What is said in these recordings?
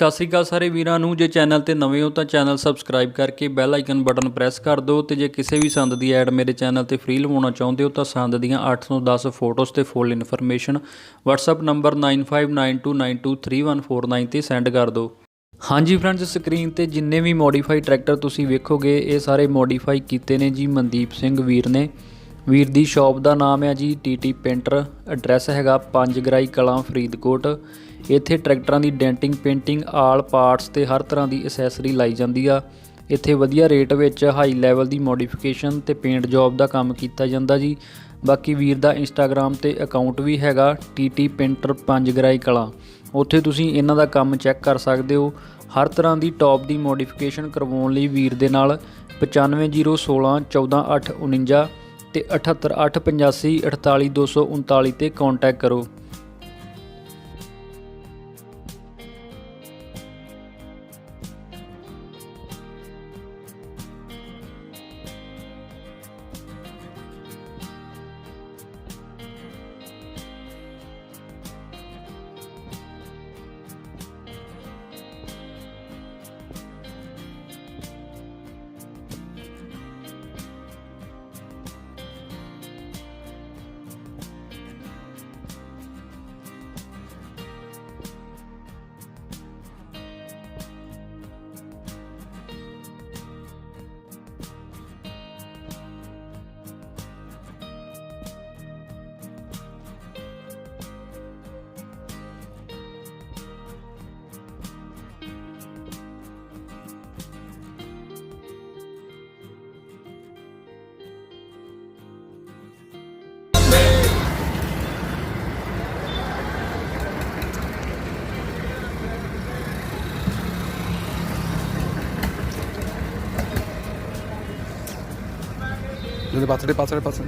सत श्री अकाल सारे वीरां नूं। जे चैनल ते नवे हो तो चैनल सबसक्राइब करके बैल आइकन बटन प्रेस कर दो। तो जे किसी भी संद की ऐड मेरे चैनल ते फ्री लवाउणा चाहुंदे हो तो संद दीआं 8 ਤੋਂ 10 फोटोज़ ते फुल इन्फॉर्मेशन WhatsApp नंबर 9592923149 ते सेंड कर दो। हाँ जी फ्रेंड्स, स्क्रीन ते जिन्ने भी मॉडिफाई ट्रैक्टर तुसीं वेखोगे ये सारे मॉडिफाई कीते ने जी मनदीप सिंह वीर ने। वीर दी शॉप का नाम है जी TT पेंटर। एड्रैस हैगा 5 ਗਰਾਈ कलां फरीदकोट। इत्थे ट्रैक्टरां दी डेंटिंग पेंटिंग आल पार्ट्स ते हर तरह की असैसरी लाई जाती आ। इत्थे वधिया रेट विच हाई लैवल की मॉडिफिकेशन ते पेंट जॉब का काम किया जाता जी। बाकी वीर दा इंस्टाग्राम ते अकाउंट भी हैगा TT पेंटर 5 ਗਰਾਈ कलां। उत्थे तुसीं इन्हां दा काम चैक कर सकते हो। हर तरह की टॉप की मॉडिफिकेशन करवाउण लई वीर दे नाल 950161 14849 ਤੇ 78885 48239 ਤੇ कॉन्टैक्ट करो। पास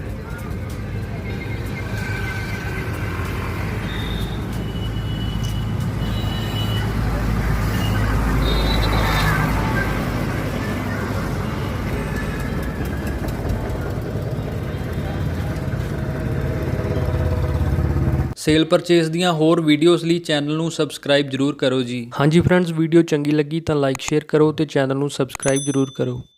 सेल परचेस दियां होर वीडियोज़ ਲਈ चैनल ਨੂੰ सबसक्राइब जरूर करो जी। हाँ जी फ्रेंड्स, वीडियो चंगी लगी तो लाइक शेयर करो तो चैनल ਨੂੰ सबसक्राइब जरूर करो।